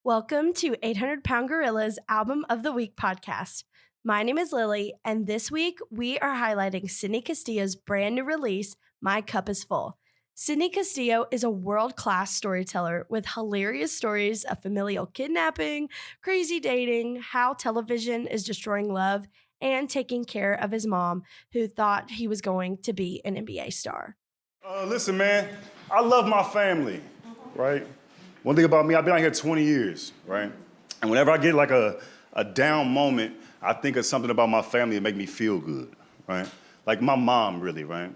Welcome to 800-Pound Gorilla's Album of the Week podcast. My name is Lily, and this week we are highlighting Sydney Castillo's brand new release, My Cup is Full. Sydney Castillo is a world-class storyteller with hilarious stories of familial kidnapping, crazy dating, how television is destroying love, and taking care of his mom, who thought he was going to be an NBA star. Listen, man, I love my family, right? One thing about me, I've been out here 20 years, right? And whenever I get like a down moment, I think of something about my family that make me feel good, right? Like my mom, really, right?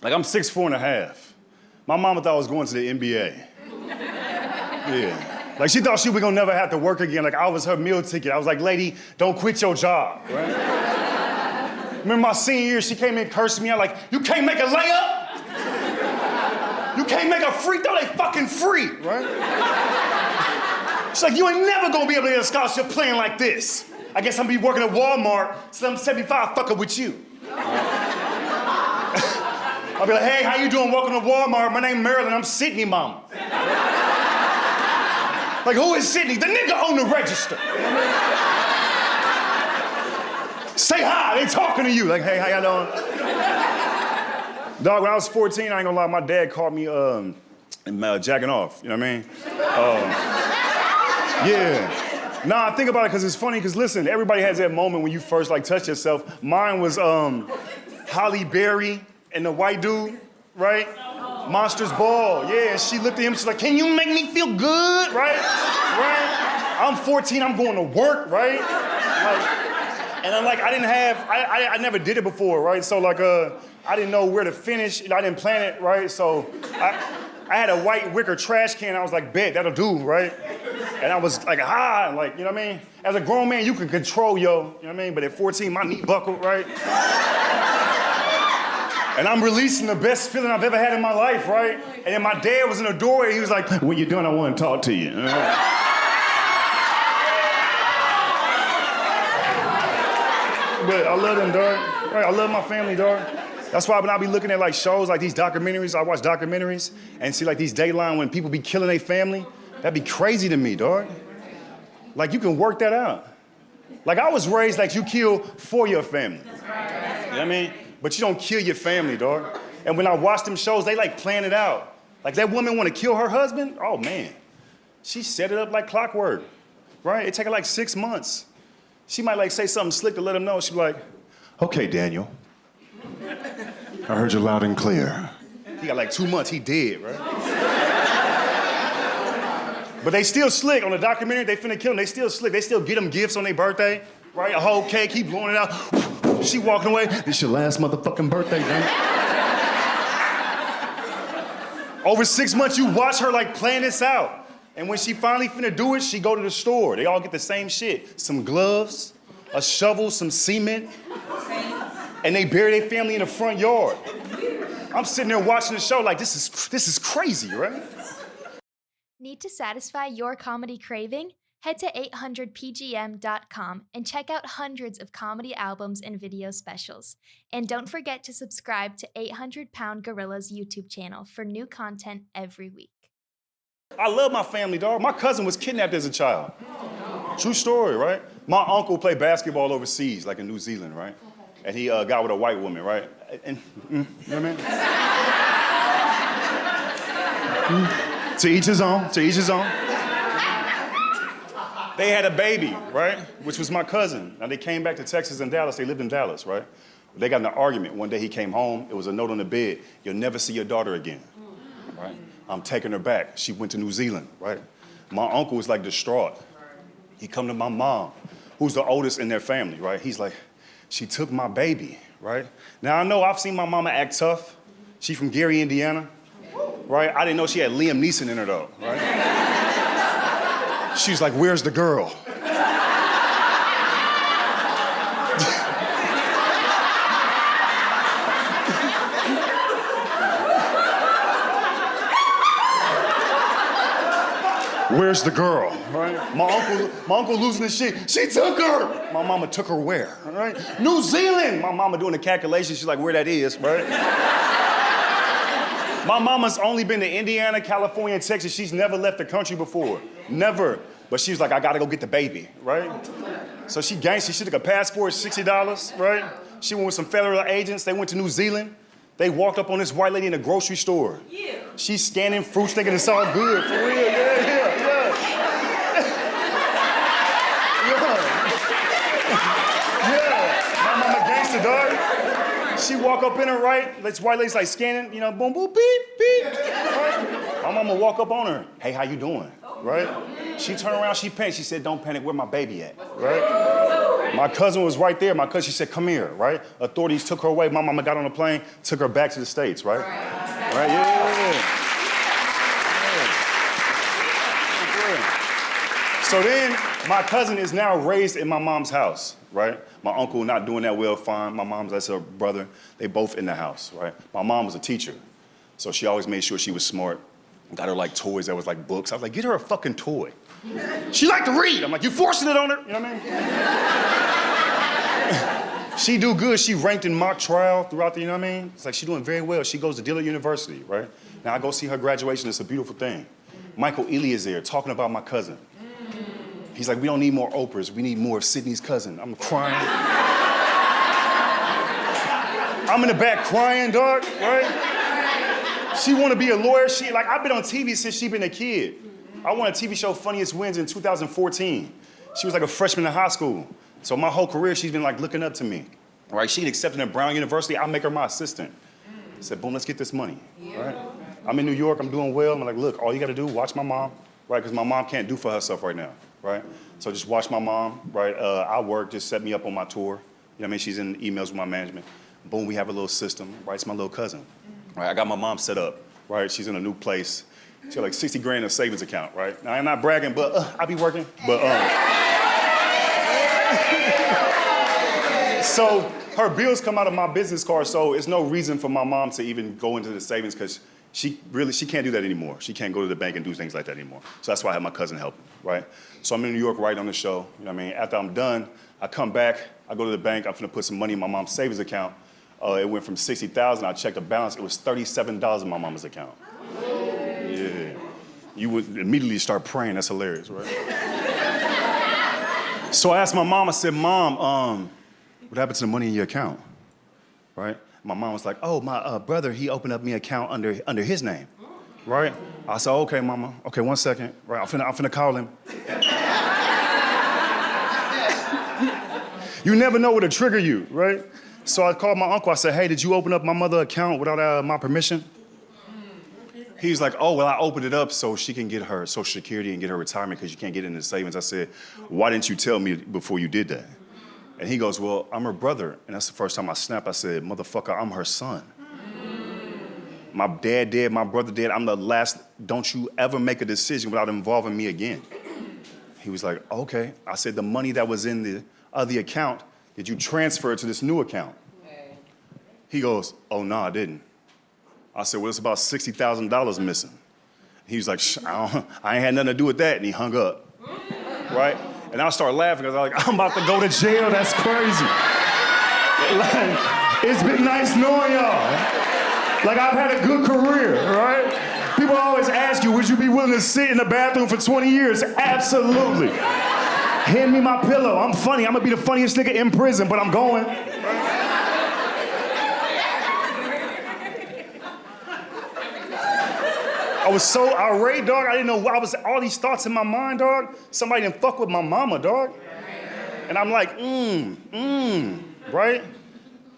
Like I'm 6'4.5". My mama thought I was going to the NBA. Yeah. Like she thought she was gonna never have to work again. Like I was her meal ticket. I was like, lady, don't quit your job, right? Remember my senior year, she came in cursing me out like, you can't make a layup? You can't make a free throw, they fucking free, right? She's like, you ain't never gonna be able to get a scholarship playing like this. I guess I'm gonna be working at Walmart, so I'm 75 fucking with you. I'll be like, hey, how you doing? Welcome to Walmart. My name Marilyn, I'm Sydney mama. Like, who is Sydney? The nigga on the register. Say hi, they talking to you. Like, hey, how y'all doing? Dog, when I was 14, I ain't gonna lie, my dad caught me jacking off, you know what I mean? Yeah. Nah, I think about it because it's funny, because listen, everybody has that moment when you first like touch yourself. Mine was Holly Berry and the white dude, right? Monsters Ball, yeah, she looked at him, she's like, can you make me feel good, right? Right? I'm 14, I'm going to work, right? Like, and I'm like, I never did it before, right? So like, I didn't know where to finish, I didn't plan it, right? So I had a white wicker trash can, I was like, bet, that'll do, right? And I was like, like, you know what I mean? As a grown man, you can control you know what I mean? But at 14, my knee buckled, right? And I'm releasing the best feeling I've ever had in my life, right? And then my dad was in the doorway, he was like, when you're done, I want to talk to you. But I love them, dog. Right, I love my family, dog. That's why when I be looking at like shows like these documentaries, I watch documentaries and see like these Dateline when people be killing their family, that'd be crazy to me, dog. Like you can work that out. Like I was raised like you kill for your family. You know what I mean? But you don't kill your family, dog. And when I watch them shows, they like plan it out. Like that woman want to kill her husband? Oh man, she set it up like clockwork, right? It take her like 6 months. She might like say something slick to let him know. She'd be like, okay, Daniel. I heard you loud and clear. He got like 2 months, he dead, right? But they still slick on the documentary, they finna kill him, they still slick. They still get him gifts on their birthday, right? A whole cake, keep blowing it out. She walking away, this your last motherfucking birthday, man. Over 6 months, you watch her like plan this out. And when she finally finna do it, she go to the store. They all get the same shit. Some gloves, a shovel, some cement. And they bury their family in the front yard. I'm sitting there watching the show like, this is crazy, right? Need to satisfy your comedy craving? Head to 800pgm.com and check out hundreds of comedy albums and video specials. And don't forget to subscribe to 800-Pound Gorilla's YouTube channel for new content every week. I love my family, dog. My cousin was kidnapped as a child. True story, right? My uncle played basketball overseas, like in New Zealand, right? And he got with a white woman, right? And you know what I mean? To each his own, to each his own. They had a baby, right? Which was my cousin. Now they came back to Texas and Dallas, they lived in Dallas, right? They got in an argument. One day he came home, it was a note on the bed, you'll never see your daughter again, right? I'm taking her back. She went to New Zealand, right? My uncle was like distraught. He come to my mom, who's the oldest in their family, right? He's like, she took my baby, right? Now I know I've seen my mama act tough. She from Gary, Indiana, right? I didn't know she had Liam Neeson in her though, right? She's like, where's the girl? Where's the girl, right? My uncle losing his shit. She took her. My mama took her where, all right? New Zealand. My mama doing the calculation. She's like, where that is, right? My mama's only been to Indiana, California, and Texas. She's never left the country before. Never. But she was like, I gotta go get the baby, right? So she gangster, she took a passport, $60, right? She went with some federal agents, they went to New Zealand. They walked up on this white lady in a grocery store. Yeah. She's scanning fruits thinking it's all good, for real, yeah. My mama gangster, dog. She walk up in her, right? This white lady's like scanning, boom, boom, beep, beep, right? My mama walk up on her, hey, how you doing, right? She turned around, she panicked. She said, don't panic, where my baby at, right? My cousin was right there. My cousin, she said, come here, right? Authorities took her away. My mama got on a plane, took her back to the States, right? Right, yeah. So then, my cousin is now raised in my mom's house, right? My uncle not doing that well, fine. My mom's, that's her brother. They both in the house, right? My mom was a teacher, so she always made sure she was smart. Got her like toys that was like books. I was like, get her a fucking toy. She liked to read. I'm like, you forcing it on her? You know what I mean? She do good. She ranked in mock trial throughout the, you know what I mean? It's like she doing very well. She goes to Dillard University, right? Now I go see her graduation. It's a beautiful thing. Michael Ealy is there talking about my cousin. He's like, we don't need more Oprahs. We need more of Sydney's cousin. I'm crying. I'm in the back crying, dog, right? She want to be a lawyer. I've been on TV since she been a kid. I won a TV show, Funniest Wins, in 2014. She was like a freshman in high school. So my whole career, she's been like looking up to me. Right? She accepted at Brown University. I make her my assistant. I said, boom, let's get this money. Right? I'm in New York. I'm doing well. I'm like, look, all you got to do, watch my mom, right? Because my mom can't do for herself right now, right? So just watch my mom, right? I work, just set me up on my tour. You know what I mean? She's in emails with my management. Boom, we have a little system, right? It's my little cousin. Right, I got my mom set up, right? She's in a new place. She got like 60 grand in a savings account, right? Now, I'm not bragging, but I be working, but So her bills come out of my business card, so it's no reason for my mom to even go into the savings because she can't do that anymore. She can't go to the bank and do things like that anymore. So that's why I have my cousin helping, right? So I'm in New York writing on the show, you know what I mean? After I'm done, I come back, I go to the bank, I'm finna put some money in my mom's savings account. It went from 60,000, I checked the balance, it was $37 in my mama's account. Yeah. You would immediately start praying, that's hilarious, right? So I asked my mom, I said, Mom, what happened to the money in your account, right? My mom was like, oh, my brother, he opened up me an account under his name, right? I said, okay, Mama, okay, 1 second, right? I'm finna call him. You never know what to trigger you, right? So I called my uncle. I said, hey, did you open up my mother's account without my permission? He's like, oh, well, I opened it up so she can get her Social Security and get her retirement because you can't get it in the savings. I said, why didn't you tell me before you did that? And he goes, well, I'm her brother. And that's the first time I snapped. I said, motherfucker, I'm her son. My dad dead, my brother dead. I'm the last. Don't you ever make a decision without involving me again. He was like, okay. I said, the money that was in the other account, did you transfer it to this new account? He goes, oh, no, I didn't. I said, well, it's about $60,000 missing. He was like, I ain't had nothing to do with that, and he hung up, right? And I started laughing because I was like, I'm about to go to jail, that's crazy. Like, it's been nice knowing y'all. Like, I've had a good career, right? People always ask you, would you be willing to sit in the bathroom for 20 years? Absolutely. Hand me my pillow. I'm funny. I'm gonna be the funniest nigga in prison, but I'm going. I was so irate, dog. I didn't know what all these thoughts in my mind, dog. Somebody didn't fuck with my mama, dog. And I'm like, right?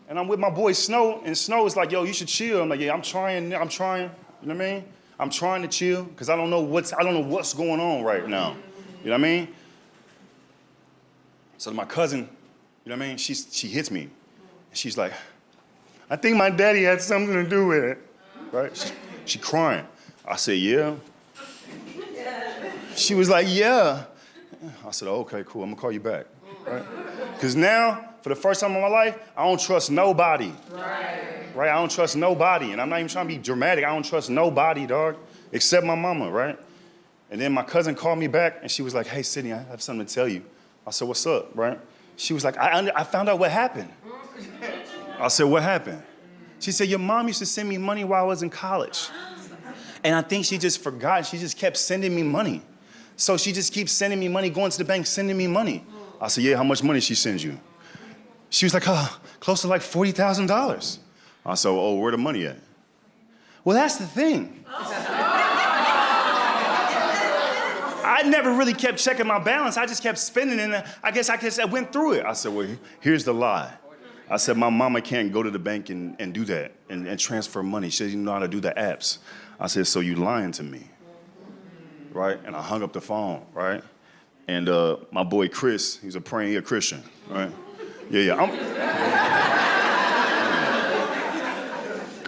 And I'm with my boy Snow, and Snow is like, yo, you should chill. I'm like, yeah, I'm trying, you know what I mean? I'm trying to chill, because I don't know what's going on right now. You know what I mean? So my cousin, you know what I mean? She hits me. She's like, I think my daddy had something to do with it, right? She crying. I said, yeah. She was like, yeah. I said, oh, okay, cool, I'm gonna call you back, right? Because now, for the first time in my life, I don't trust nobody. Right? I don't trust nobody, and I'm not even trying to be dramatic. I don't trust nobody, dog, except my mama, right? And then my cousin called me back, and she was like, hey, Sydney, I have something to tell you. I said, what's up, right? She was like, I found out what happened. I said, what happened? She said, your mom used to send me money while I was in college. And I think she just forgot. She just kept sending me money. So she just keeps sending me money, going to the bank, sending me money. I said, yeah, how much money she sends you? She was like, close to like $40,000. I said, oh, where the money at? Well, that's the thing. I never really kept checking my balance. I just kept spending, and I guess I went through it. I said, well, here's the lie. I said, my mama can't go to the bank and do that and transfer money. She doesn't know how to do the apps. I said, so you lying to me, right? And I hung up the phone, right? And my boy Chris, he's a Christian, right? Yeah.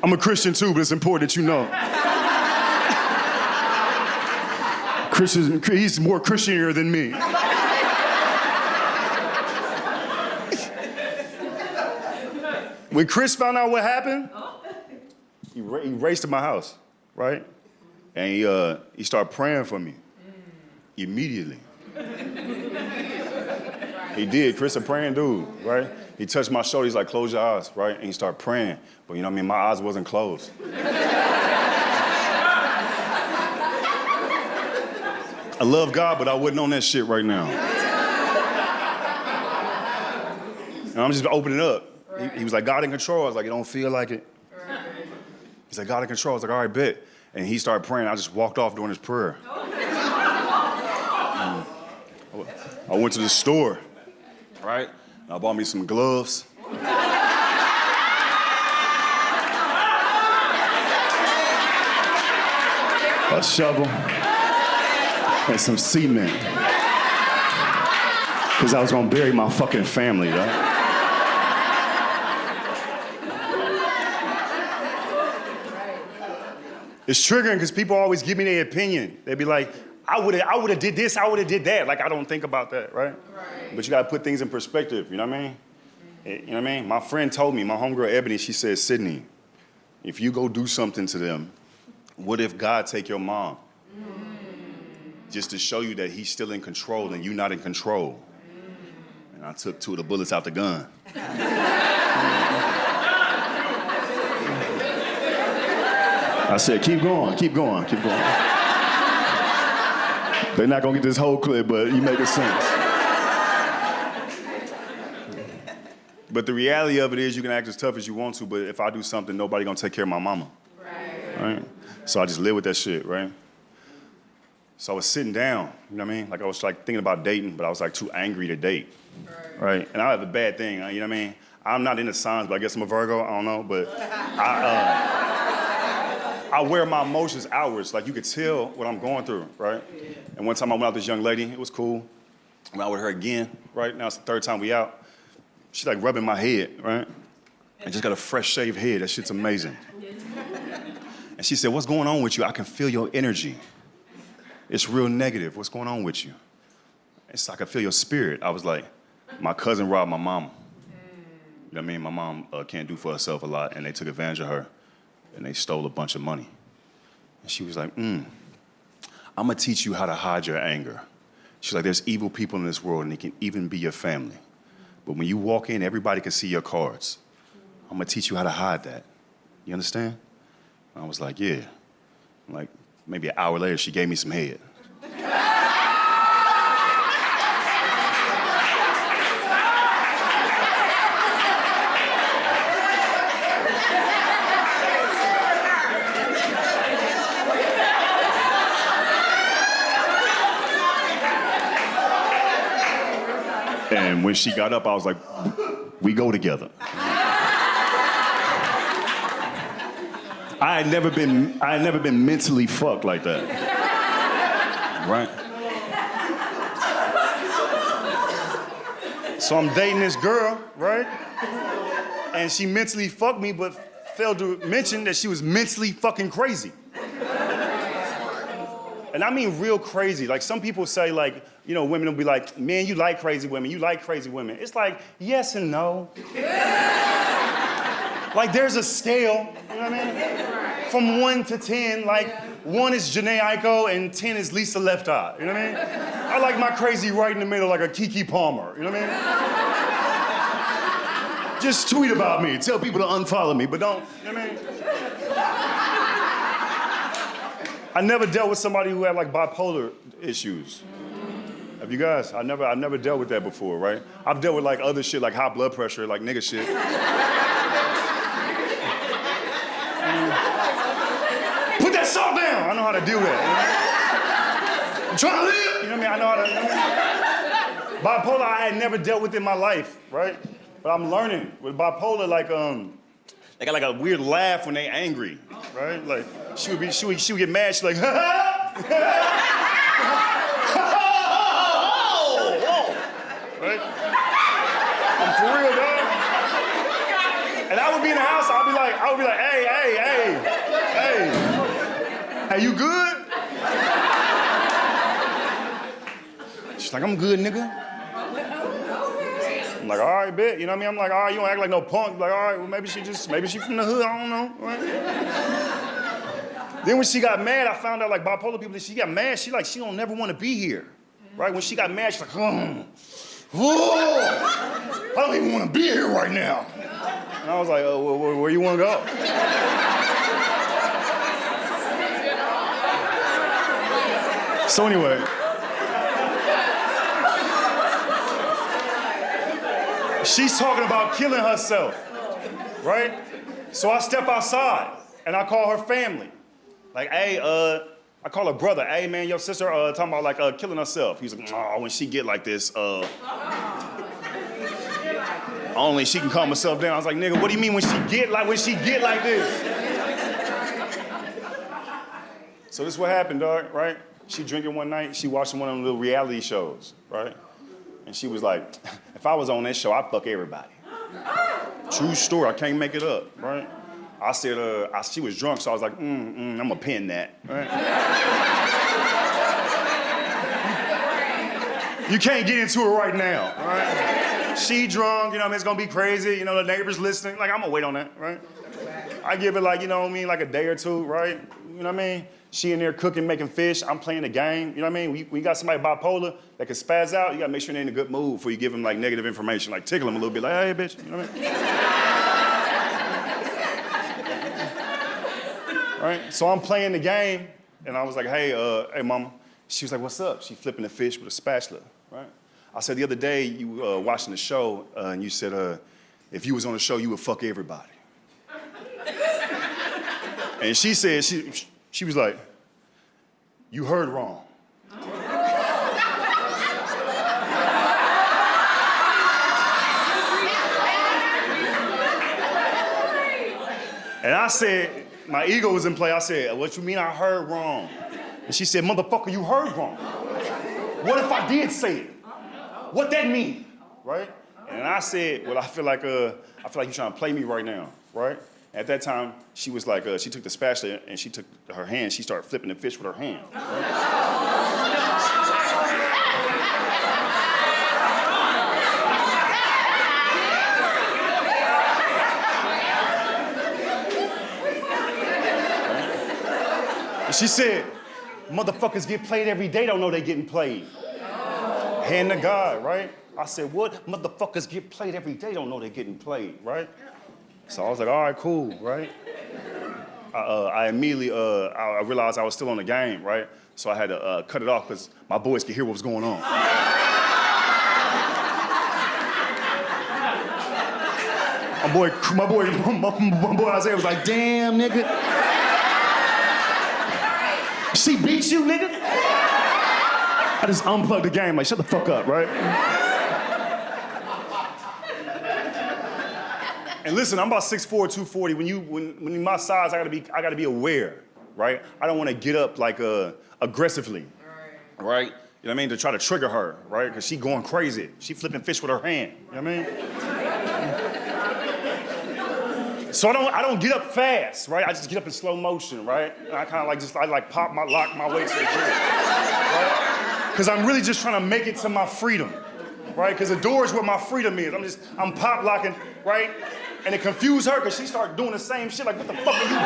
I'm a Christian too, but it's important that you know. He's more Christianer than me. When Chris found out what happened, he raced to my house, right? And he started praying for me immediately. He did. Chris, a praying dude, right? He touched my shoulder. He's like, close your eyes, right? And he started praying. But you know what I mean? My eyes wasn't closed. I love God, but I wasn't on that shit right now. And I'm just opening up. He was like, God in control. I was like, it don't feel like it. He's like, God in control. I was like, all right, bet. And he started praying. I just walked off during his prayer. I went to the store, right? And I bought me some gloves. A shovel. And some cement. Because I was going to bury my fucking family, right? It's triggering because people always give me their opinion. They be like, I would have did this, I would have did that. Like, I don't think about that, right? But you got to put things in perspective, you know what I mean? You know what I mean? My friend told me, my homegirl Ebony, she said, Sydney, if you go do something to them, what if God take your mom? Just to show you that he's still in control and you're not in control. And I took 2 of the bullets out the gun. I said, keep going. They're not gonna get this whole clip, but you make sense. But the reality of it is you can act as tough as you want to, but if I do something, nobody gonna take care of my mama. Right? So I just live with that shit, right? So I was sitting down, you know what I mean? Like I was like thinking about dating, but I was like too angry to date, right? And I have a bad thing, you know what I mean? I'm not into signs, but I guess I'm a Virgo, I don't know, but I wear my emotions outwards. Like you could tell what I'm going through, right? And one time I went out with this young lady, it was cool. I went out with her again, right? Now it's the 3rd time we out. She's like rubbing my head, right? I just got a fresh shaved head, that shit's amazing. And she said, what's going on with you? I can feel your energy. It's real negative. What's going on with you? It's like I feel your spirit. I was like, my cousin robbed my mama. You know what I mean? My mom can't do for herself a lot, and they took advantage of her, and they stole a bunch of money. And she was like, I'm gonna teach you how to hide your anger. She's like, there's evil people in this world, and they can even be your family. But when you walk in, everybody can see your cards. I'm gonna teach you how to hide that. You understand? And I was like, yeah. Like, maybe an hour later, she gave me some head. And when she got up, I was like, we go together. I had never been mentally fucked like that. Right? So I'm dating this girl, right? And she mentally fucked me, but failed to mention that she was mentally fucking crazy. And I mean real crazy. Like some people say like, you know, women will be like, man, you like crazy women, you like crazy women. It's like, yes and no. Like there's a scale, you know what I mean? From 1 to 10, like 1 is Janae Aiko and 10 is Lisa Left Eye, you know what I mean? I like my crazy right in the middle like a Kiki Palmer, you know what I mean? Just tweet about me, tell people to unfollow me, but don't, you know what I mean? I never dealt with somebody who had like bipolar issues. Have you guys? I never dealt with that before, right? I've dealt with like other shit, like high blood pressure, like nigga shit. Put that salt down. I know how to do that. You know? I'm trying to live. You know what I mean? I know how to. You know what I mean? Bipolar, I had never dealt with in my life, right? But I'm learning with bipolar, like they got like a weird laugh when they angry, right? Like she would get mad. She's like, ha ha. Right? I'm for real, dog. And I would be in the house, I would be like, hey, you good? She's like, I'm good, nigga. I'm like, all right, bet. You know what I mean? I'm like, all right, you don't act like no punk. Like, all right, well, maybe she from the hood, I don't know. Right? Then when she got mad, I found out like bipolar people, she got mad, she don't never want to be here. Right? When she got mad, she's like, whoa, I don't even want to be here right now. And I was like, oh, where you want to go? So anyway, she's talking about killing herself, right? So I step outside and I call her family. Like, hey, I call her brother. Hey, man, your sister talking about like killing herself. He's like, oh, when she get like this, only she can calm herself down. I was like, nigga, what do you mean when she get like this? So this is what happened, dog, right? She drinking one night, she watching one of them little reality shows, right? And she was like, if I was on that show, I'd fuck everybody. True story, I can't make it up, right? I said, she was drunk, so I was like, I'm gonna pin that, right? You can't get into it right now, all right? She drunk, you know what I mean? It's gonna be crazy, you know, the neighbors listening. Like, I'm gonna wait on that, right? I give it like, you know what I mean, like a day or two, right? You know what I mean? She in there cooking, making fish, I'm playing the game, you know what I mean? We got somebody bipolar that can spaz out, you gotta make sure they're in a good mood before you give them like negative information, like tickle them a little bit, like, hey, bitch, you know what I mean? Right? So I'm playing the game, and I was like, hey, mama. She was like, what's up? She flipping the fish with a spatula, right? I said, the other day, you watching the show, and you said, if you was on the show, you would fuck everybody. And she said, she was like, you heard wrong. And I said, my ego was in play. I said, what you mean I heard wrong? And she said, motherfucker, you heard wrong. What if I did say it? What that mean, right? And I said, well, I feel like you're trying to play me right now, right? At that time, she was like, she took the spatula and she took her hand, she started flipping the fish with her hand. Right? She said, motherfuckers get played every day, don't know they getting played. Hand to God, right? I said, what? Motherfuckers get played every day, don't know they getting played, right? So I was like, all right, cool, right? I immediately, I realized I was still on the game, right? So I had to cut it off because my boys could hear what was going on. My boy Isaiah was like, damn, nigga. She beat you, nigga? I just unplugged the game, like, shut the fuck up, right? And listen, I'm about 6'4", 240. When my size, I gotta be aware, right? I don't wanna get up like aggressively, right? You know what I mean? To try to trigger her, right? Because she going crazy. She flipping fish with her hand, you know what I mean? So I don't get up fast, right? I just get up in slow motion, right? And I kind of lock my way to the door, right? Because I'm really just trying to make it to my freedom, right? Because the door is where my freedom is. I'm pop locking, right? And it confused her because she started doing the same shit, like, what the fuck are you doing?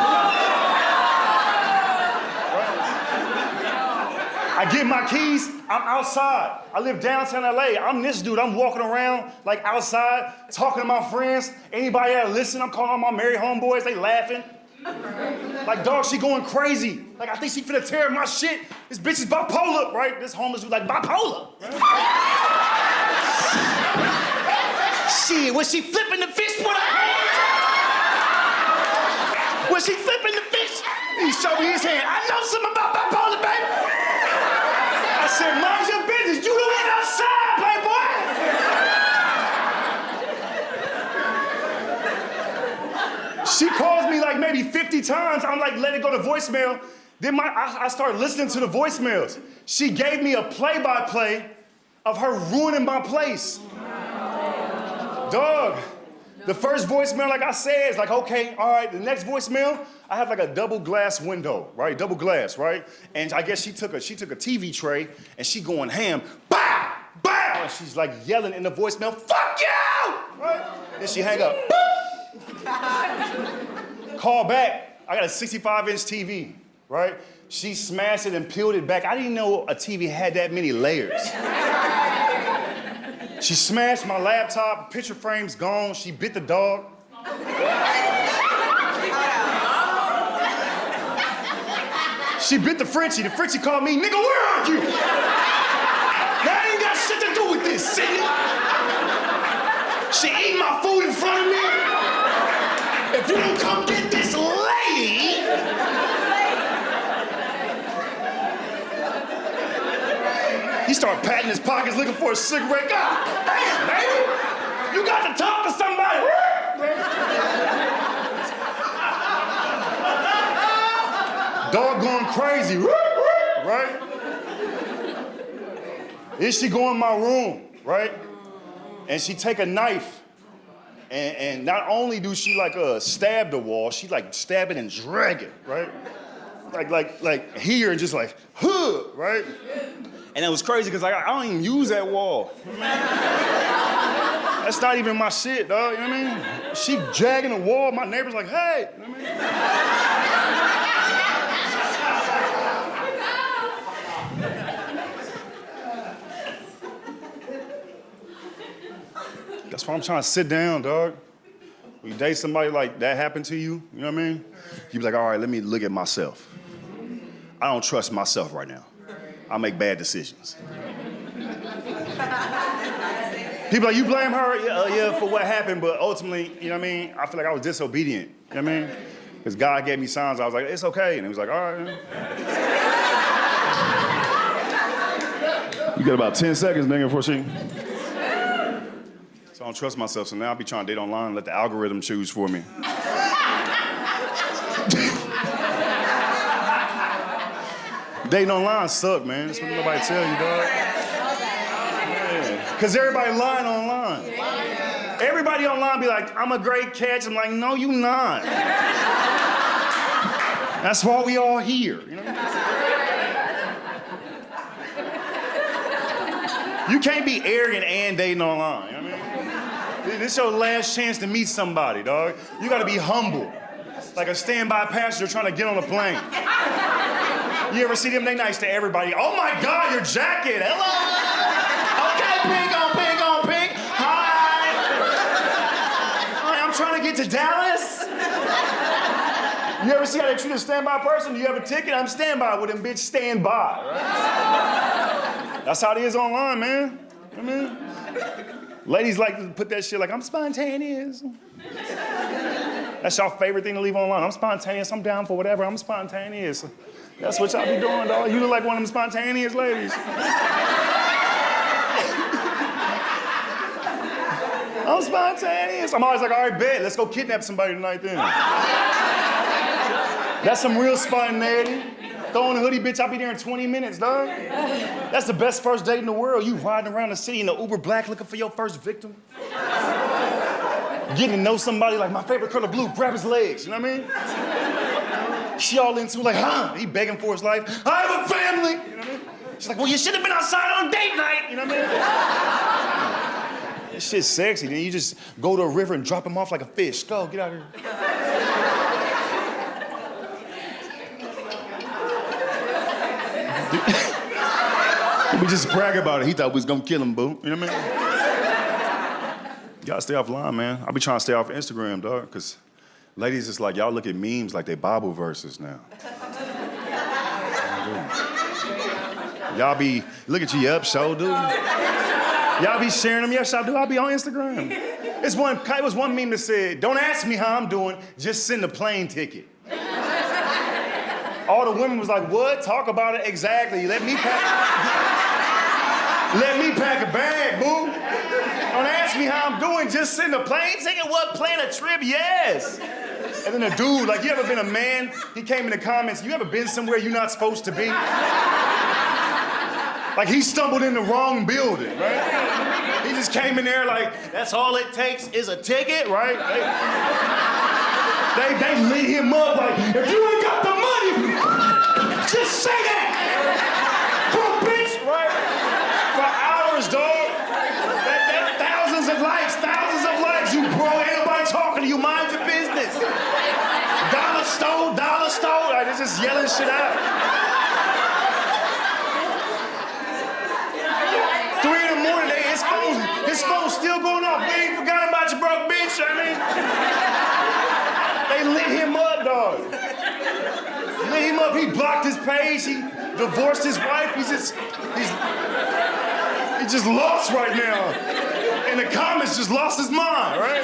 I get my keys, I'm outside. I live downtown LA. I'm this dude, I'm walking around like outside, talking to my friends. Anybody that listen, I'm calling all my married homeboys, they laughing. Like, dog, she going crazy. Like, I think she finna tear my shit. This bitch is bipolar, right? This homeless dude like bipolar. Right? Shit, was she flipping the fish with her hand? Was she flipping the fish? He showed me his hand. I know something about bipolar, baby. I said, mind your business. You the one outside, playboy. She calls me like maybe 50 times. I'm like, let it go to voicemail. Then I started listening to the voicemails. She gave me a play-by-play of her ruining my place. Dog. The first voicemail, like I said, is like, okay, all right, the next voicemail, I have like a double glass window, right? Double glass, right? And I guess she took a TV tray and she going ham, bow, bow, and she's like yelling in the voicemail, fuck you, right? Then she hang up, call back, I got a 65-inch TV, right? She smashed it and peeled it back. I didn't know a TV had that many layers. She smashed my laptop, picture frame's gone, she bit the dog. She bit the Frenchie called me, nigga, where are you? That ain't got shit to do with this, Sydney. She eat my food in front of me. If you don't come get this lady. He started patting his pockets looking for a cigarette. God damn, baby! You got to talk to somebody. Dog going crazy, right? Then she go in my room, right? And she take a knife. And not only do she like stab the wall, she like stab it and drag it, right? Like here and just like, huh, right? And it was crazy because I don't even use that wall. You know what I mean? That's not even my shit, dog. You know what I mean? She dragging the wall. My neighbor's like, hey. You know what I mean? That's why I'm trying to sit down, dog. When you date somebody like that happened to you, you know what I mean? You be like, all right, let me look at myself. I don't trust myself right now. I make bad decisions. People like, you blame her? Yeah, for what happened, but ultimately, you know what I mean? I feel like I was disobedient, you know what I mean? Because God gave me signs, I was like, it's okay. And he was like, all right. You got about 10 seconds, nigga, before she... So I don't trust myself, so now I be trying to date online and let the algorithm choose for me. Dating online suck, man. That's what nobody tell you, dog. Yeah. Cause everybody lying online. Everybody online be like, I'm a great catch. I'm like, no, you not. That's why we all here. You know? You can't be arrogant and dating online. You know what I mean? This is your last chance to meet somebody, dog. You gotta be humble. Like a standby passenger trying to get on a plane. You ever see them? They nice to everybody. Oh my God, your jacket. Hello. Okay, pink on pink. Hi. I'm trying to get to Dallas. You ever see how they treat a standby person? Do you have a ticket? I'm standby with them, bitch. Stand by. Right? That's how it is online, man. I mean, ladies like to put that shit like, I'm spontaneous. That's y'all favorite thing to leave online. I'm spontaneous. I'm down for whatever. I'm spontaneous. That's what y'all be doing, dog. You look like one of them spontaneous ladies. I'm spontaneous. I'm always like, all right, bet. Let's go kidnap somebody tonight then. That's some real spontaneity. Throw on a hoodie, bitch. I'll be there in 20 minutes, dog. That's the best first date in the world. You riding around the city in the Uber Black looking for your first victim. Getting to know somebody like my favorite color blue, grab his legs, you know what I mean? She all into like, huh? He begging for his life. I have a family. You know what I mean? She's like, well, you should have been outside on date night. You know what I mean? This shit's sexy. Then you just go to a river and drop him off like a fish. Go, get out of here. We just brag about it. He thought we was gonna kill him, boo. You know what I mean? You gotta stay offline, man. I be trying to stay off Instagram, dog, because Ladies, it's like y'all look at memes like they Bible verses now. Y'all be, look at you, yep, show do. Y'all be sharing them, yes, I do. I'll be on Instagram. It was one meme that said, don't ask me how I'm doing, just send a plane ticket. All the women was like, what? Talk about it exactly. Let me pack a bag, boo. Don't ask me how I'm doing, just send a plane ticket. What, plan a trip? Yes. And then a dude, like, you ever been a man? He came in the comments, you ever been somewhere you're not supposed to be? Like, he stumbled in the wrong building, right? He just came in there like, that's all it takes is a ticket, right? They lit him up like, if you ain't got the money, just say that! Broke bitch, right? For hours, dog. Thousands of likes, you bro. Ain't nobody talking to you, mind your business. Dollar store. Like, they're just yelling shit out. 3 in the morning, his phone's still going off. We ain't forgot about you, broke bitch, I mean. They lit him up, dog. Lit him up, he blocked his page, he divorced his wife, he's just lost right now. In the comments, just lost his mind, right?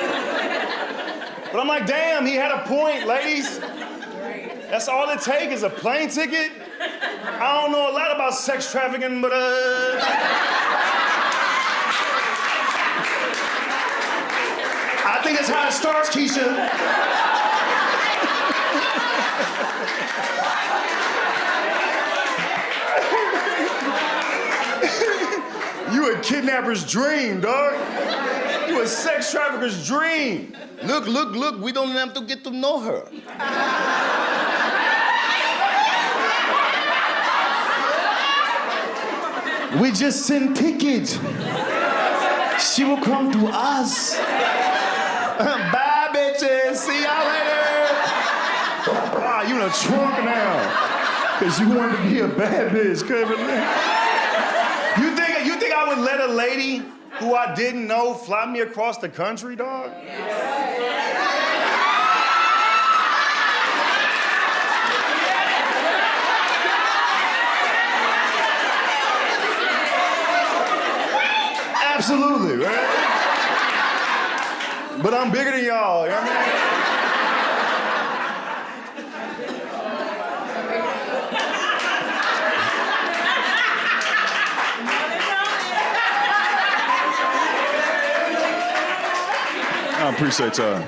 But I'm like, damn, he had a point, ladies. That's all it takes is a plane ticket. I don't know a lot about sex trafficking, but I think that's how it starts, Keisha. You a kidnapper's dream, dog. You a sex trafficker's dream. Look, we don't have to get to know her. We just send tickets. She will come to us. Bye, bitches. See y'all later. Ah, you in a trunk now. Because you wanted to be a bad bitch, Kevin. You think I would let a lady who I didn't know fly me across the country, dog? Absolutely, right? But I'm bigger than y'all, you know what I mean? I appreciate y'all.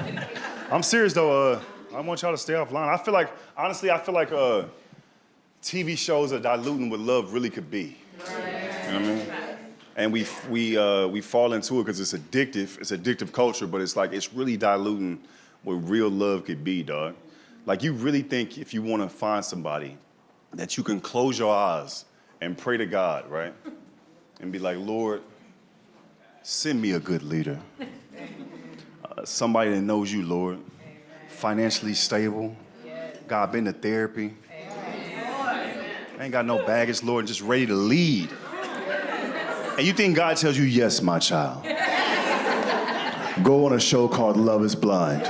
I'm serious though. I want y'all to stay offline. Honestly, I feel like TV shows are diluting what love really could be. You know what I mean? And we fall into it because it's addictive. It's addictive culture, but it's like it's really diluting what real love could be, dog. Like you really think if you want to find somebody that you can close your eyes and pray to God, right? And be like, Lord, send me a good leader. Somebody that knows you, Lord. Financially stable. God, been to therapy. Ain't got no baggage, Lord, just ready to lead. And you think God tells you, yes, my child. Go on a show called Love is Blind.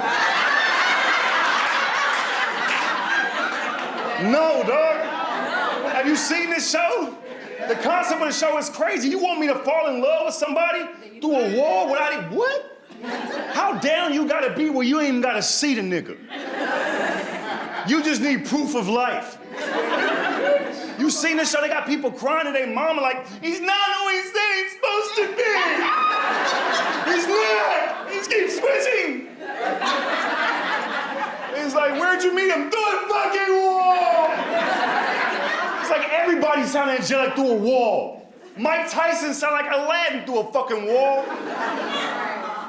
No, dog. Have you seen this show? The concept of the show is crazy. You want me to fall in love with somebody through a wall without it? What? How down you gotta be where you ain't even gotta see the nigga? You just need proof of life. You seen this show? They got people crying to their mama like, he's not who he said he's supposed to be. He's not. He just keeps switching. It's like, where'd you meet him? Through a fucking wall. It's like everybody sounded angelic through a wall. Mike Tyson sounded like Aladdin through a fucking wall.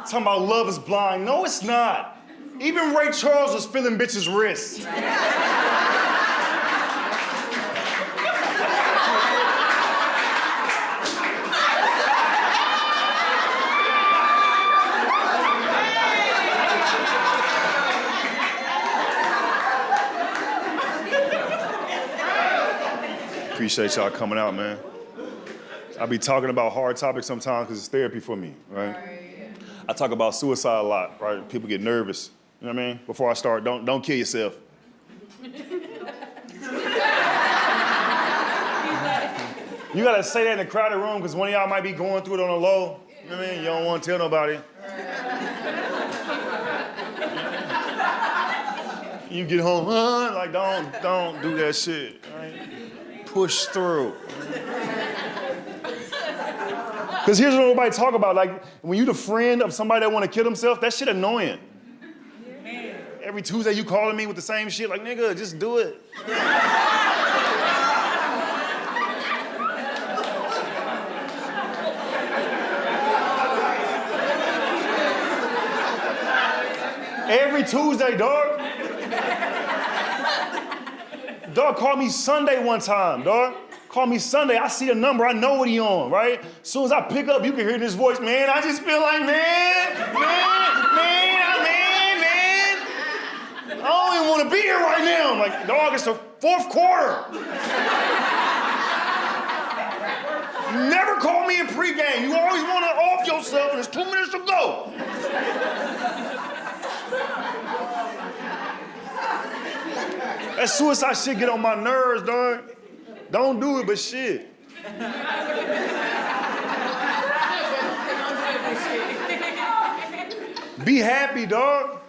Talking about love is blind. No, it's not. Even Ray Charles was feeling bitches' wrists. Appreciate y'all coming out, man. I be talking about hard topics sometimes because it's therapy for me, right? I talk about suicide a lot, right? People get nervous. You know what I mean? Before I start, don't kill yourself. You gotta say that in a crowded room because one of y'all might be going through it on the low. You know what I mean? You don't want to tell nobody. You get home, like don't do that shit. Right? Push through. Because here's what nobody talk about. Like when you the friend of somebody that want to kill themselves, that shit annoying. Every Tuesday you calling me with the same shit, like nigga, just do it. Every Tuesday, dog. Dog called me Sunday one time, dog. Called me Sunday. I see the number. I know what he on, right? As soon as I pick up, you can hear this voice, man. I just feel like, man. I don't even want to be here right now. I'm like, dog, it's the fourth quarter. You never call me in pregame. You always want to off yourself, and it's 2 minutes to go. That suicide shit get on my nerves, dog. Don't do it, but shit. Be happy, dog.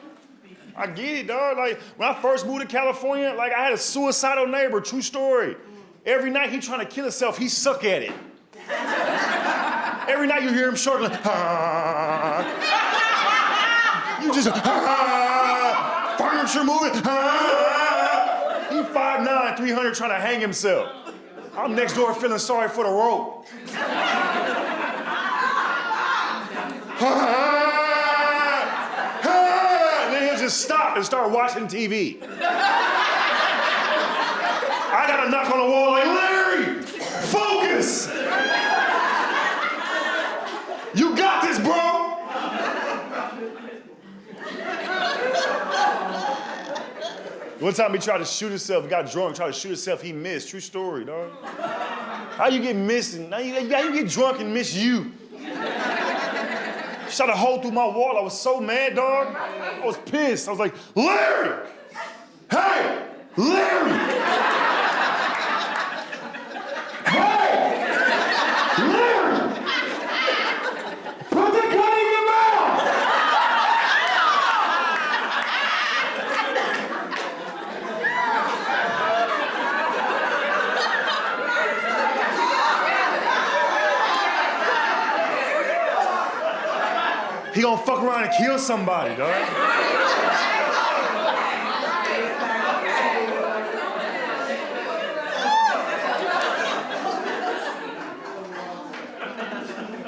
I get it, dog. Like, when I first moved to California, like, I had a suicidal neighbor, true story. Every night he trying to kill himself, he suck at it. Every night you hear him struggling. You just, furniture moving. He 5'9", 300 trying to hang himself. I'm next door feeling sorry for the rope. And then he'll just stop and start watching TV. I gotta knock on the wall like, Larry, focus! You got this, bro! One time he tried to shoot himself, got drunk, tried to shoot himself, he missed. True story, dog. How you get missing? How you get drunk and miss you? Shot a hole through my wall. I was so mad, dog. I was pissed. I was like, Larry! Hey! Larry! Hey! Larry! Put the gun in your mouth! He gonna fuck around and kill somebody, dog.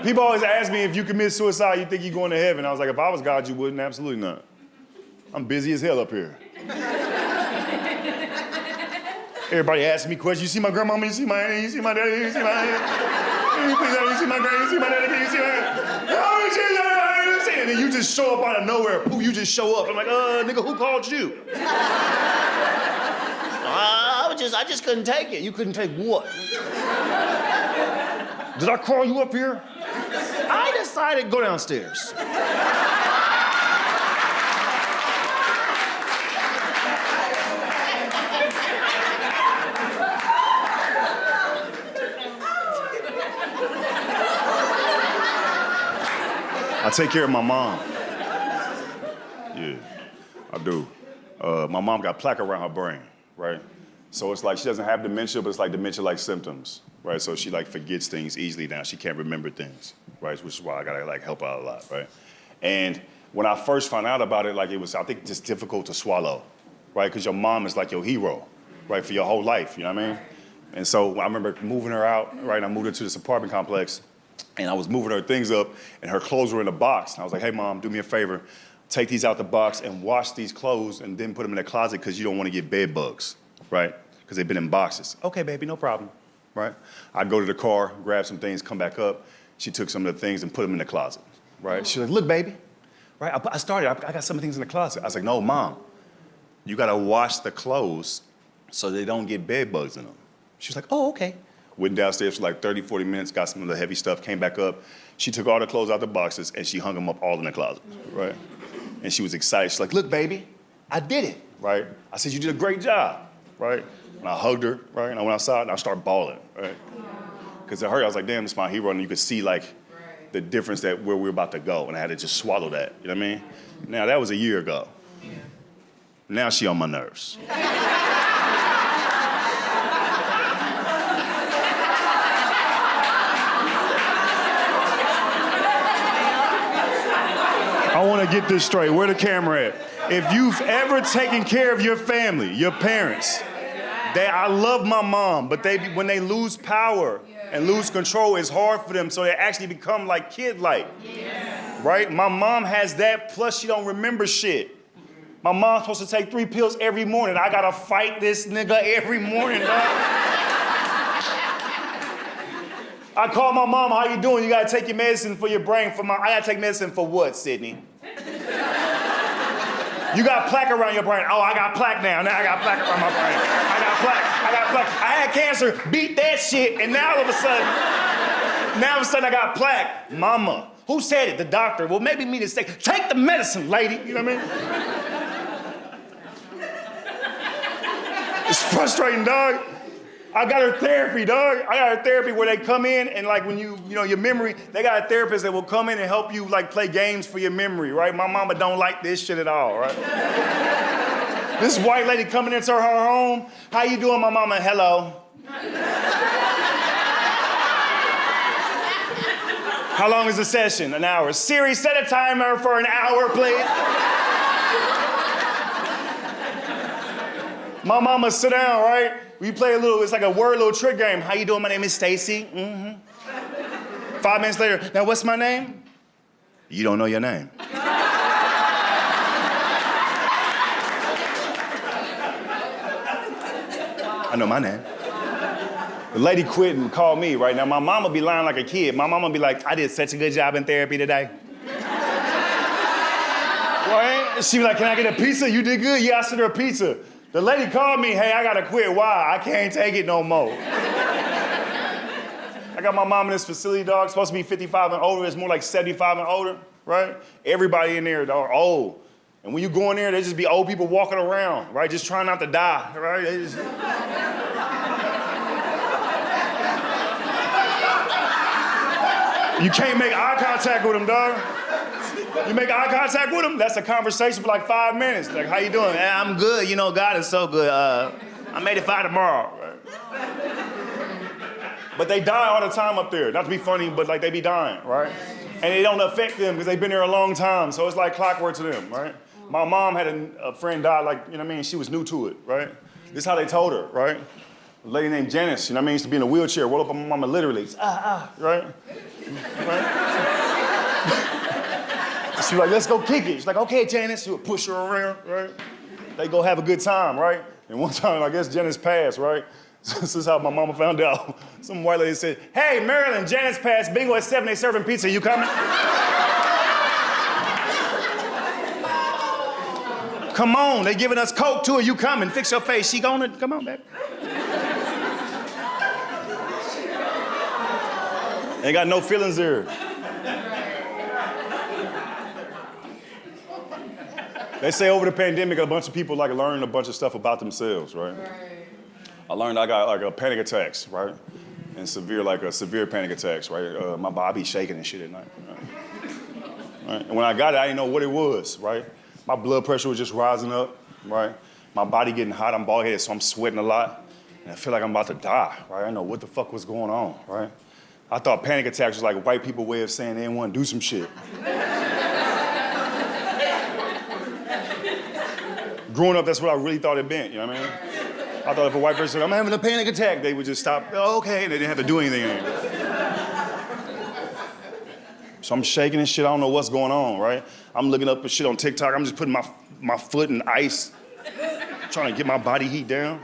People always ask me, if you commit suicide, you think you're going to heaven? I was like, if I was God, you wouldn't. Absolutely not. I'm busy as hell up here. Everybody asks me questions. You see my grandmama? You see my daddy? You see my daddy? You see my granny? You see my daddy? Can you see my... And then you just show up out of nowhere. Pooh, you just show up. I'm like, nigga, who called you? I just couldn't take it. You couldn't take what? Did I call you up here? I decided to go downstairs. I take care of my mom. Yeah, I do. My mom got plaque around her brain, right? So it's like she doesn't have dementia, but it's like dementia-like symptoms, right? So she like forgets things easily now. She can't remember things, right? Which is why I gotta like help out a lot, right? And when I first found out about it, like it was, I think, just difficult to swallow, right? Because your mom is like your hero, right? For your whole life, you know what I mean? And so I remember moving her out, right? I moved her to this apartment complex. And I was moving her things up, and her clothes were in a box. And I was like, hey, Mom, do me a favor. Take these out the box and wash these clothes and then put them in the closet because you don't want to get bed bugs, right? Because they've been in boxes. Okay, baby, no problem, right? I'd go to the car, grab some things, come back up. She took some of the things and put them in the closet, right? She was like, look, baby, right? I got some of the things in the closet. I was like, no, Mom, you got to wash the clothes so they don't get bed bugs in them. She was like, oh, okay. Went downstairs for like 30, 40 minutes, got some of the heavy stuff, came back up. She took all the clothes out the boxes and she hung them up all in the closet, right? And she was excited. She's like, look, baby, I did it, right? I said, you did a great job, right? And I hugged her, right? And I went outside and I started bawling, right? Because it hurt. I was like, damn, this is my hero. And you could see like the difference that where we were about to go. And I had to just swallow that, you know what I mean? Now, that was a year ago. Now she on my nerves. I want to get this straight. Where the camera at? If you've ever taken care of your family, your parents, I love my mom, but when they lose power and lose control, it's hard for them, so they actually become like kid-like, right? My mom has that, plus she don't remember shit. My mom's supposed to take 3 pills every morning. I gotta fight this nigga every morning, dog. I call my mom, how you doing? You gotta take your medicine for your brain. I gotta take medicine for what, Sydney? You got plaque around your brain. Oh, I got plaque now. Now I got plaque around my brain. I got plaque. I had cancer, beat that shit, and now all of a sudden I got plaque. Mama, who said it? The doctor. Well, maybe me to say, take the medicine, lady. You know what I mean? It's frustrating, dog. I got her therapy, dog. I got her therapy where they come in and like when you know, your memory, they got a therapist that will come in and help you like play games for your memory, right? My mama don't like this shit at all, right? This white lady coming into her home, how you doing, my mama? Hello. How long is the session? An hour. Siri, set a timer for an hour, please. My mama sit down, right? We play it's like a little trick game. How you doing? My name is Stacy. 5 minutes later, now what's my name? You don't know your name. I know my name. The lady quit and called me right now. My mama be lying like a kid. My mama be like, I did such a good job in therapy today. Right? She be like, can I get a pizza? You did good? Yeah, I sent her a pizza. The lady called me, hey, I gotta quit. Why? I can't take it no more. I got my mom in this facility, dog. It's supposed to be 55 and older. It's more like 75 and older, right? Everybody in there, dog, old. And when you go in there, there just be old people walking around, right? Just trying not to die, right? You can't make eye contact with them, dog. You make eye contact with them, that's a conversation for like 5 minutes. Like, how you doing? Hey, I'm good. You know, God is so good. I'm 85 tomorrow. Right? But they die all the time up there. Not to be funny, but like they be dying, right? And it don't affect them because they've been there a long time. So it's like clockwork to them, right? My mom had a friend die, like, you know what I mean? She was new to it, right? This is how they told her, right? A lady named Janice, you know what I mean? Used to be in a wheelchair, roll up on my mama literally, right? She was like, let's go kick it. She's like, okay, Janice. She would push her around, right? They go have a good time, right? And one time, I guess Janice passed, right? So this is how my mama found out. Some white lady said, hey, Marilyn, Janice passed. Bingo at 7, they serving pizza. You coming? Come on, they giving us Coke too. Are you coming? Fix your face. She gonna, come on, baby. Ain't got no feelings there. They say over the pandemic, a bunch of people like learned a bunch of stuff about themselves, right? I learned I got like a panic attacks, right? And severe panic attacks, right? My body shaking and shit at night. Right? And when I got it, I didn't know what it was, right? My blood pressure was just rising up, right? My body getting hot, I'm bald-headed, so I'm sweating a lot. And I feel like I'm about to die, right? I didn't know what the fuck was going on, right? I thought panic attacks was like a white people way of saying they didn't want to do some shit. Growing up, that's what I really thought it meant, you know what I mean? I thought if a white person said, I'm having a panic attack, they would just stop, oh, okay, and they didn't have to do anything. So I'm shaking and shit, I don't know what's going on, right? I'm looking up at shit on TikTok, I'm just putting my foot in ice, trying to get my body heat down.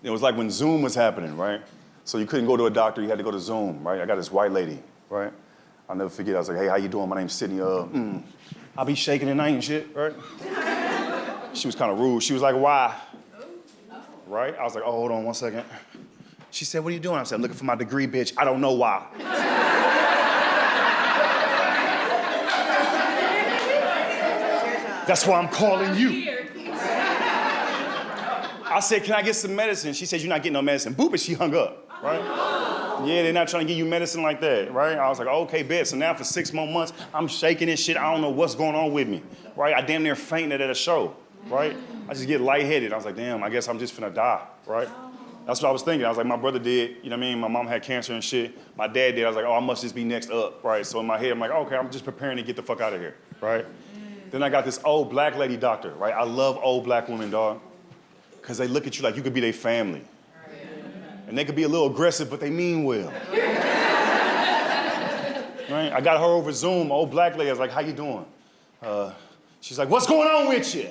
It was like when Zoom was happening, right? So you couldn't go to a doctor, you had to go to Zoom, right? I got this white lady, right? I'll never forget, I was like, hey, how you doing? My name's Sydney. I'll be shaking at night and shit, right? She was kind of rude. She was like, why? Right? I was like, oh, hold on 1 second. She said, what are you doing? I said, I'm looking for my degree, bitch. I don't know why. That's why I'm calling you. I said, can I get some medicine? She said, you're not getting no medicine. Boop, and she hung up, right? Yeah, they're not trying to give you medicine like that, right? I was like, okay, bet. So now for 6 more months, I'm shaking and shit. I don't know what's going on with me, right? I damn near fainted at a show, right? I just get lightheaded. I was like, damn, I guess I'm just finna die, right? That's what I was thinking. I was like, my brother did, you know what I mean? My mom had cancer and shit. My dad did. I was like, oh, I must just be next up, right? So in my head, I'm like, okay, I'm just preparing to get the fuck out of here, right? Then I got this old black lady doctor, right? I love old black women, dog, because they look at you like you could be their family. And they could be a little aggressive, but they mean well. Right? I got her over Zoom, old black lady. I was like, how you doing? She's like, what's going on with you?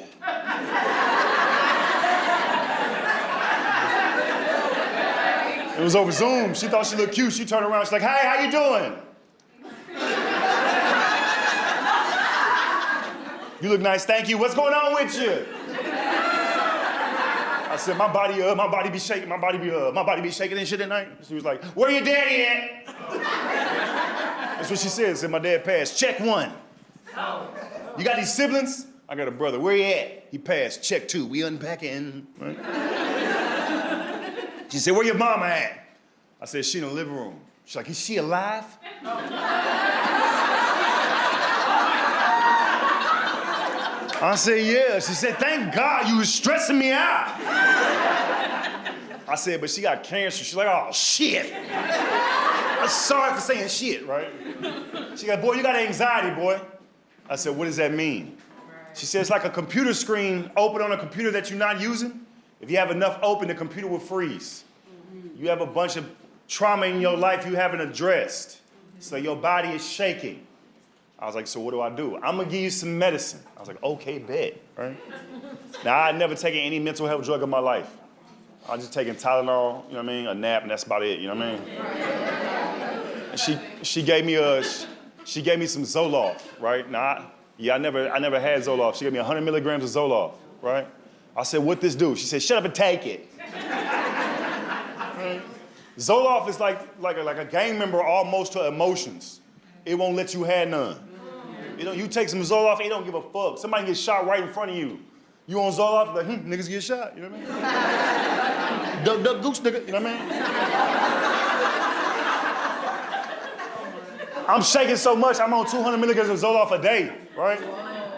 It was over Zoom. She thought she looked cute. She turned around. She's like, hey, how you doing? You look nice, thank you. What's going on with you? I said, my body be shaking, my body be shaking and shit at night. She was like, where your daddy at? That's what she said. Said my dad passed. Check 1. You got any siblings? I got a brother. Where he at? He passed. Check 2. We unpacking. Right? She said, where your mama at? I said, she in the living room. She's like, is she alive? I said, yeah. She said, thank God, you was stressing me out. I said, but she got cancer. She's like, oh, shit. I'm sorry for saying shit, right? She got, boy, you got anxiety, boy. I said, what does that mean? She said, it's like a computer screen open on a computer that you're not using. If you have enough open, the computer will freeze. You have a bunch of trauma in your life you haven't addressed. So your body is shaking. I was like, so what do I do? I'm gonna give you some medicine. I was like, okay, bet, right? Now, I'd never taken any mental health drug in my life. I was just taking Tylenol, you know what I mean, a nap, and that's about it, you know what I mean? And she gave me some Zoloft, right? Now, I never had Zoloft. She gave me 100 milligrams of Zoloft, right? I said, what this do? She said, shut up and take it. Zoloft is like a gang member almost to emotions. It won't let you have none. You take some Zoloft, it don't give a fuck. Somebody gets shot right in front of you. You on Zoloft, like, niggas get shot, you know what I mean? Duck, duck, goose, nigga, you know what I mean? I'm shaking so much, I'm on 200 milligrams of Zoloft a day, right?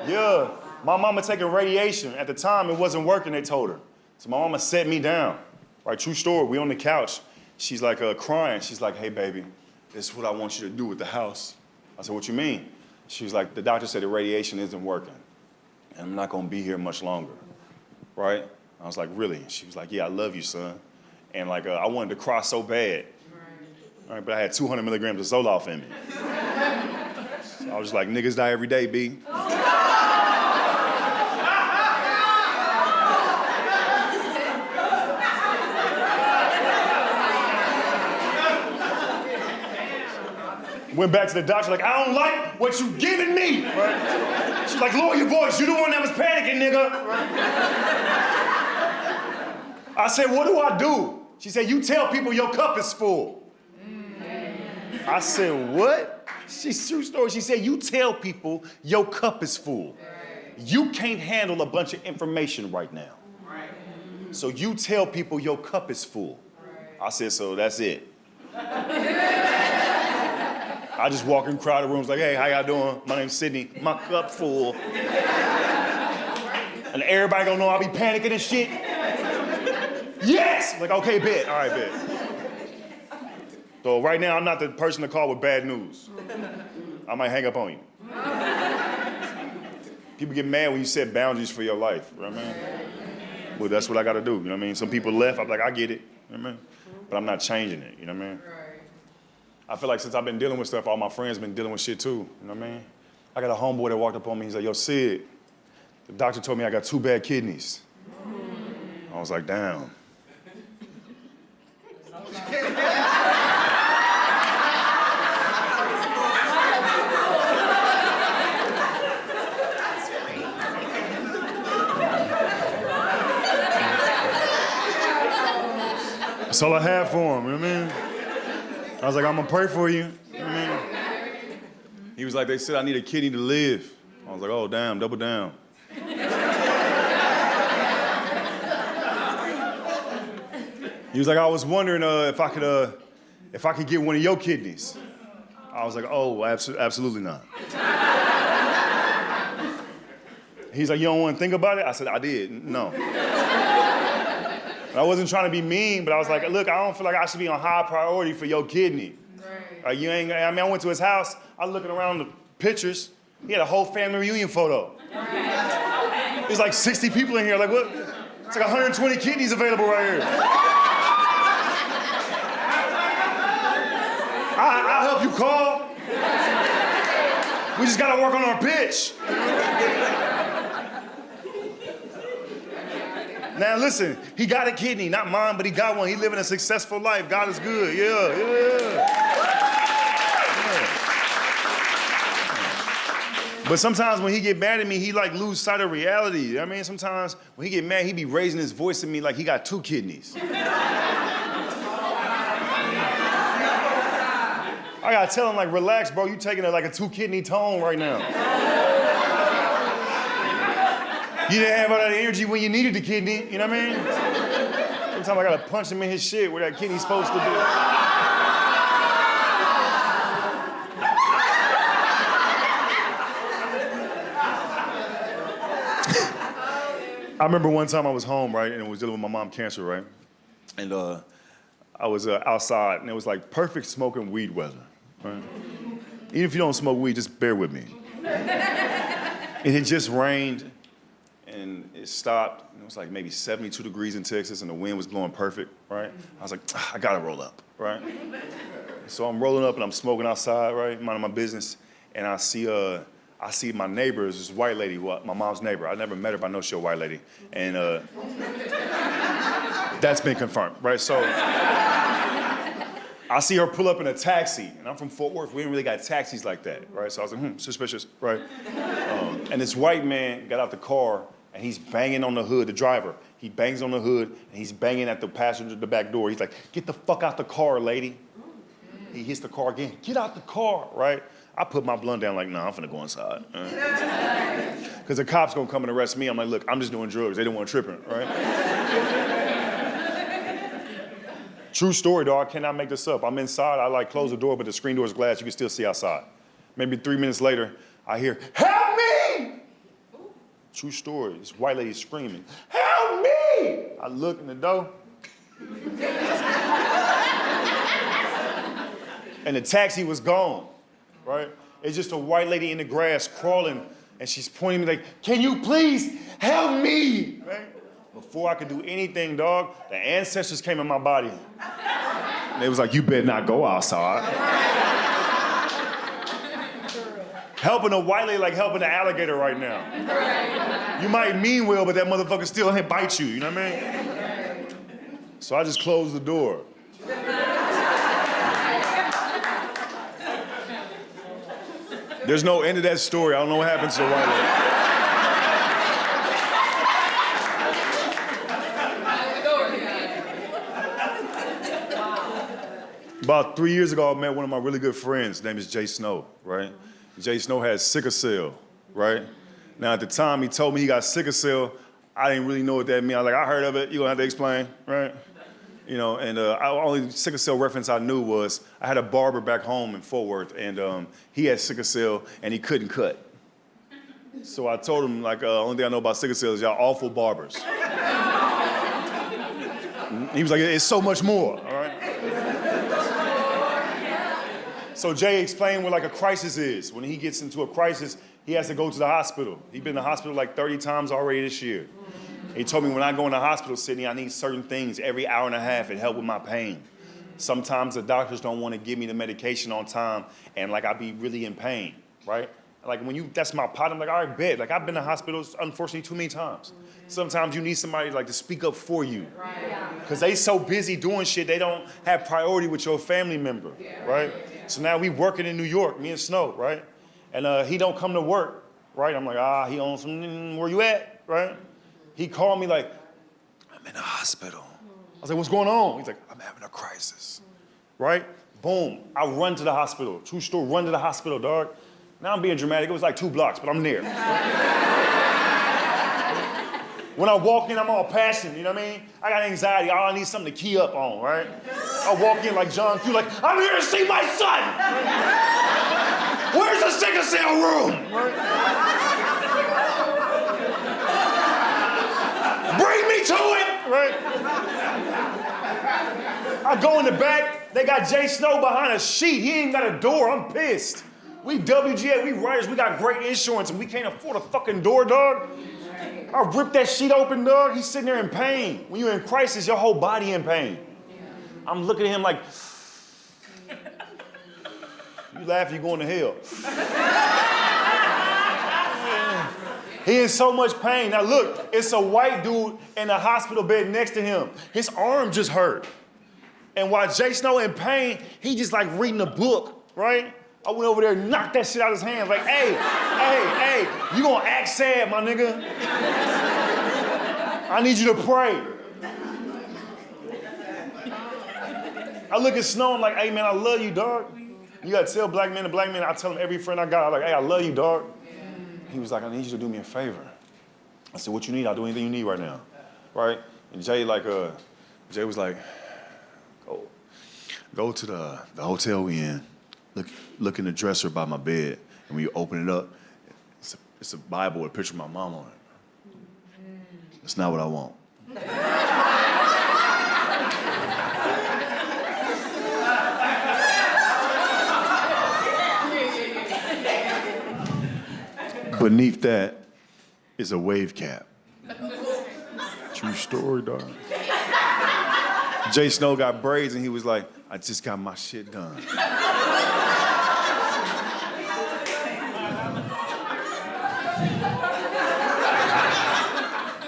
Yeah. My mama taking radiation. At the time, it wasn't working, they told her. So my mama set me down, right? True story, we on the couch. She's like crying. She's like, hey, baby, this is what I want you to do with the house. I said, what you mean? She was like, the doctor said the radiation isn't working, and I'm not gonna be here much longer, right? I was like, really? She was like, yeah, I love you, son. And like, I wanted to cry so bad, right? But I had 200 milligrams of Zoloft in me. So I was just like, niggas die every day, B. Went back to the doctor, like, I don't like what you giving me, right? She's like, lower your voice, you the one that was panicking, nigga. Right? I said, what do I do? She said, you tell people your cup is full. I said, what? She's true story. She said, you tell people your cup is full. You can't handle a bunch of information right now. So you tell people your cup is full. I said, so that's it. I just walk in crowded rooms like, hey, how y'all doing? My name's Sydney. My cup full. And everybody gonna know I be panicking and shit. Yes! Like, okay, bet. All right, bet. So right now, I'm not the person to call with bad news. I might hang up on you. People get mad when you set boundaries for your life, you know what I mean? Well, that's what I gotta do, you know what I mean? Some people left, I'm like, I get it, you know what I mean? But I'm not changing it, you know what I mean? I feel like since I've been dealing with stuff, all my friends been dealing with shit too, you know what I mean? I got a homeboy that walked up on me, he's like, yo, Sid, the doctor told me I got 2 bad kidneys. I was like, damn. That's all I had for him, you know what I mean? I was like, I'm gonna pray for you, you know what I mean? He was like, they said I need a kidney to live. I was like, oh, damn, double down. He was like, I was wondering if I could get one of your kidneys. I was like, oh, absolutely not. He's like, you don't want to think about it? I said, I did, no. I wasn't trying to be mean, but I was like, look, I don't feel like I should be on high priority for your kidney. Right. I went to his house, I was looking around the pictures, he had a whole family reunion photo. Right. There's like 60 people in here, like what? It's like 120 kidneys available right here. I'll help you call. We just gotta work on our pitch. Now listen, he got a kidney, not mine, but he got one. He living a successful life. God is good, yeah. But sometimes when he get mad at me, he like lose sight of reality. You know what I mean? Sometimes when he get mad, he be raising his voice at me like he got 2 kidneys. I gotta tell him like, relax, bro, you taking like a 2-kidney tone right now. You didn't have all that energy when you needed the kidney, you know what I mean? Sometimes I gotta punch him in his shit where that kidney's supposed to be. I remember one time I was home, right, and was dealing with my mom's cancer, right? And I was outside, and it was like perfect smoking weed weather, right? Even if you don't smoke weed, just bear with me. It had just rained, and it stopped. And it was like maybe 72 degrees in Texas, and the wind was blowing perfect, right? I was like, I gotta roll up, right? So I'm rolling up, and I'm smoking outside, right, minding my business, and I see my neighbor is this white lady, my mom's neighbor. I never met her, but I know she's a white lady. And that's been confirmed, right? So I see her pull up in a taxi, and I'm from Fort Worth. We didn't really got taxis like that, right? So I was like, suspicious, right? And this white man got out the car, and he's banging on the hood, the driver. He bangs on the hood, and he's banging at the passenger, the back door. He's like, get the fuck out the car, lady. He hits the car again, get out the car, right? I put my blunt down like, nah, I'm finna go inside. Because the cops gonna come and arrest me. I'm like, look, I'm just doing drugs. They don't want tripping, right? True story, dog. I cannot make this up. I'm inside. I like close the door, but the screen door is glass. You can still see outside. Maybe 3 minutes later, I hear, help me! True story. This white lady screaming, help me! I look in the door. And the taxi was gone. Right? It's just a white lady in the grass crawling, and she's pointing me like, can you please help me? Right? Before I could do anything, dog, the ancestors came in my body. And they was like, you better not go outside. Helping a white lady like helping an alligator right now. You might mean well, but that motherfucker still ain't bite you, you know what I mean? So I just closed the door. There's no end to that story. I don't know what happens to the white lady. About 3 years ago, I met one of my really good friends. His name is Jay Snow, right? Jay Snow has sickle cell, right? Now, at the time he told me he got sickle cell, I didn't really know what that meant. I was like, I heard of it. You're gonna have to explain, right? You know, and only sickle cell reference I knew was I had a barber back home in Fort Worth, and he had sickle cell, and he couldn't cut. So I told him, like, only thing I know about sickle cell is y'all awful barbers. He was like, it's so much more, all right? So Jay explained what like a crisis is. When he gets into a crisis, he has to go to the hospital. He's been in the hospital like 30 times already this year. He told me when I go in the hospital, Sydney, I need certain things every hour and a half and help with my pain. Sometimes the doctors don't want to give me the medication on time, and like I be really in pain, right? Like when that's my pot, I'm like, all right, bet. Like I've been to hospitals, unfortunately, too many times. Sometimes you need somebody like to speak up for you. Because they so busy doing shit, they don't have priority with your family member, right? So now we working in New York, me and Snow, right? And he don't come to work, right? I'm like, he on some, where you at, right? He called me like, I'm in the hospital. I was like, what's going on? He's like, I'm having a crisis, right? Boom, I run to the hospital. True story, run to the hospital, dog. Now I'm being dramatic, it was like 2 blocks, but I'm there. Right? When I walk in, I'm all passionate, you know what I mean? I got anxiety, I need something to key up on, right? I walk in like John Q, like, I'm here to see my son! Where's the sickle cell room? Right? Bring me to it, right? I go in the back, they got Jay Snow behind a sheet. He ain't got a door, I'm pissed. We WGA, we writers, we got great insurance and we can't afford a fucking door, dog. I ripped that sheet open, dog. He's sitting there in pain. When you're in crisis, your whole body in pain. I'm looking at him like, you laugh, you're going to hell. He in so much pain. Now look, it's a white dude in the hospital bed next to him. His arm just hurt. And while Jay Snow in pain, he just like reading a book, right? I went over there and knocked that shit out of his hands like, hey, you gonna act sad, my nigga? I need you to pray. I look at Snow, I'm like, hey man, I love you, dog. You gotta tell black men to black men. I tell them every friend I got, I'm like, hey, I love you, dog. He was like, I need you to do me a favor. I said, what you need? I'll do anything you need right now, right? And Jay was like, go to the hotel we in. Look in the dresser by my bed, and when you open it up, it's a Bible with a picture of my mom on it. That's not what I want. Beneath that is a wave cap. True story, dog. Jay Snow got braids, and he was like, I just got my shit done.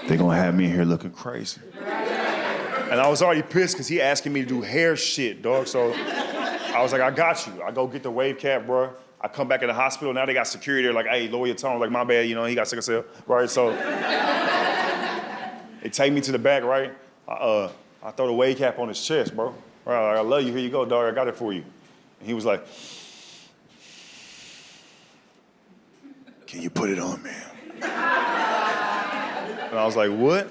They're gonna have me in here looking crazy. And I was already pissed because he asking me to do hair shit, dog. So I was like, I got you. I go get the wave cap, bro. I come back in the hospital. Now they got security. They're like, hey, lower your tone. Like, my bad, you know, he got sickle cell, right? So they take me to the back, right? I throw the wave cap on his chest, bro. Right, like, I love you. Here you go, dog. I got it for you. And he was like, can you put it on, man? And I was like, what?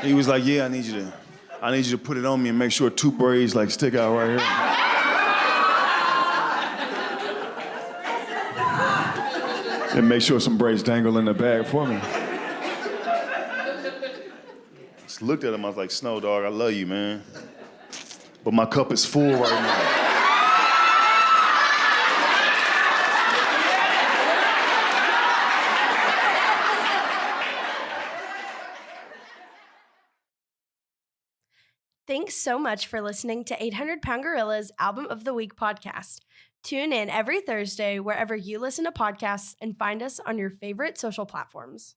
He was like, yeah, I need you to put it on me and make sure 2 braids like stick out right here. And make sure some braids dangle in the bag for me. Just looked at him, I was like, Snow, dog, I love you, man. But my cup is full right now. Thanks so much for listening to 800 Pound Gorilla's Album of the Week podcast. Tune in every Thursday wherever you listen to podcasts and find us on your favorite social platforms.